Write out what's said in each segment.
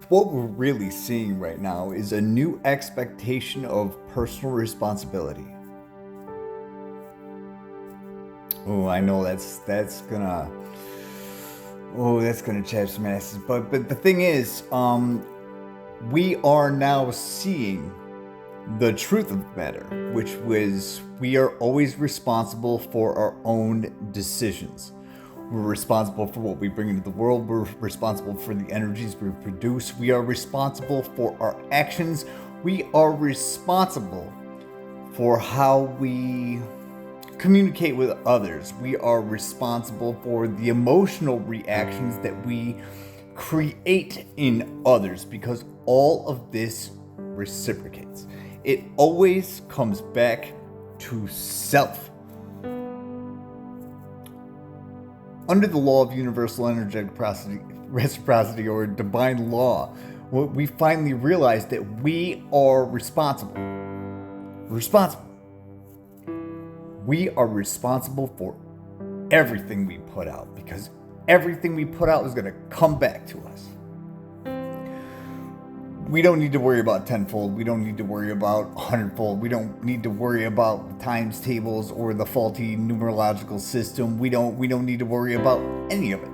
What we're really seeing right now is a new expectation of personal responsibility. Oh, I know that's gonna chap some asses. But the thing is, we are now seeing the truth of the matter, which was we are always responsible for our own decisions. We're responsible for what we bring into the world. We're responsible for the energies we produce. We are responsible for our actions. We are responsible for how we communicate with others. We are responsible for the emotional reactions that we create in others because all of this reciprocates. It always comes back to self. Under the law of universal energetic reciprocity or divine law, we finally realize that we are responsible. We're responsible. We are responsible for everything we put out because everything we put out is going to come back to us. We don't need to worry about tenfold. We don't need to worry about hundredfold. We don't need to worry about the times tables or the faulty numerological system. We don't need to worry about any of it.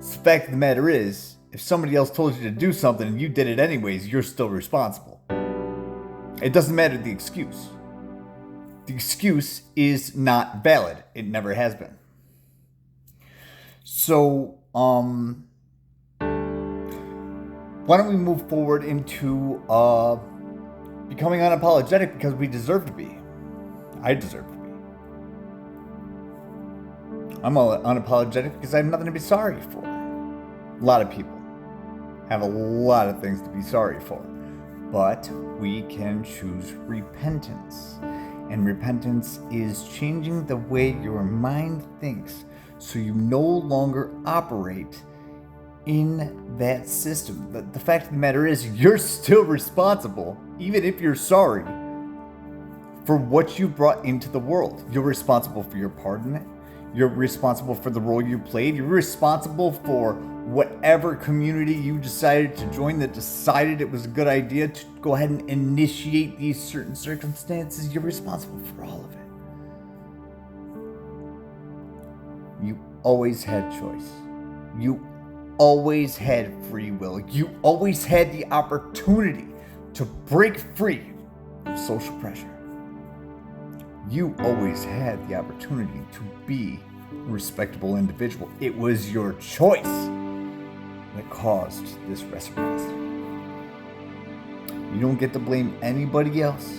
The fact of the matter is, if somebody else told you to do something and you did it anyways, you're still responsible. It doesn't matter the excuse. The excuse is not valid. It never has been. So, why don't we move forward into becoming unapologetic because we deserve to be. I deserve to be. I'm unapologetic because I have nothing to be sorry for. A lot of people have a lot of things to be sorry for. But we can choose repentance. And repentance is changing the way your mind thinks so you no longer operate in that system. The fact of the matter is, you're still responsible, even if you're sorry, for what you brought into the world. You're responsible for your part in it. You're responsible for the role you played. You're responsible for whatever community you decided to join that decided it was a good idea to go ahead and initiate these certain circumstances. You're responsible for all of it. You always had choice. You always had free will. You always had the opportunity to break free from social pressure. You always had the opportunity to be a respectable individual. It was your choice that caused this reciprocity. You don't get to blame anybody else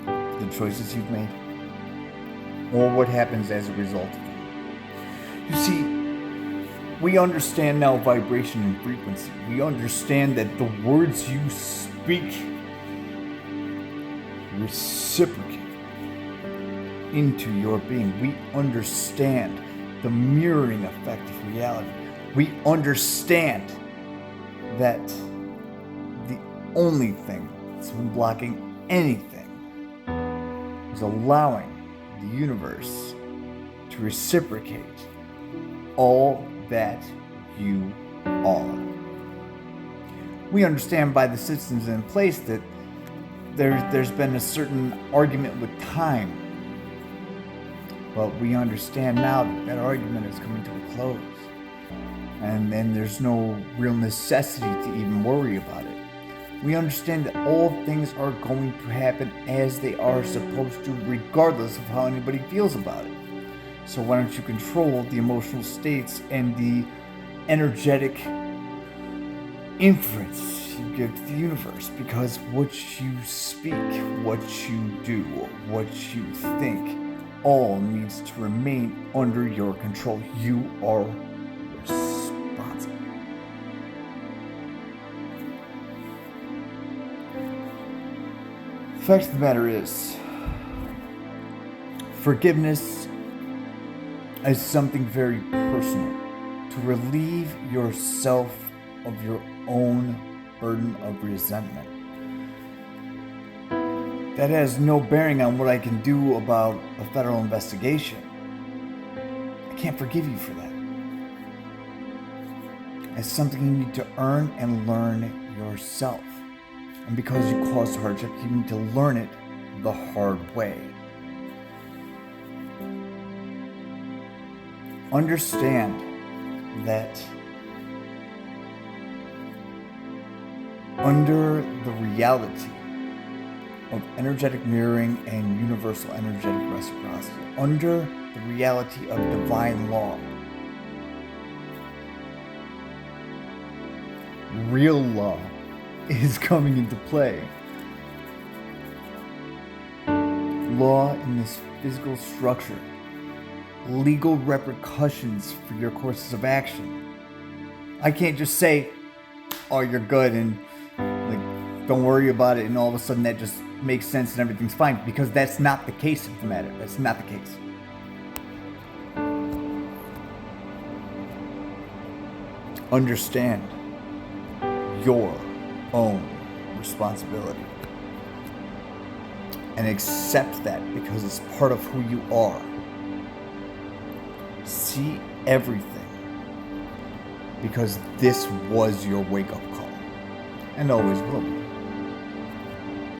for the choices you've made or what happens as a result of them. You see, we understand now vibration and frequency. We understand that the words you speak reciprocate into your being. We understand the mirroring effect of reality. We understand that the only thing that's been blocking anything is allowing the universe to reciprocate all that you are. We understand by the systems in place that there's been a certain argument with time. But we understand now that argument is coming to a close. And then there's no real necessity to even worry about it. We understand that all things are going to happen as they are supposed to, regardless of how anybody feels about it. So why don't you control the emotional states and the energetic inference you give to the universe? Because what you speak, what you do, what you think, all needs to remain under your control. You are responsible. The fact of the matter is, forgiveness is something very personal. To relieve yourself of your own burden of resentment. That has no bearing on what I can do about a federal investigation. I can't forgive you for that. as something you need to earn and learn yourself. And because you caused hardship, you need to learn it the hard way. Understand that under the reality of energetic mirroring and universal energetic reciprocity, under the reality of divine law, real law is coming into play. Law in this physical structure, legal repercussions for your courses of action. I can't just say, oh, you're good, and don't worry about it, and all of a sudden that just makes sense and everything's fine, because that's not the case of the matter. That's not the case. Understand your own responsibility and accept that, because it's part of who you are. See everything because this was your wake-up call and always will be.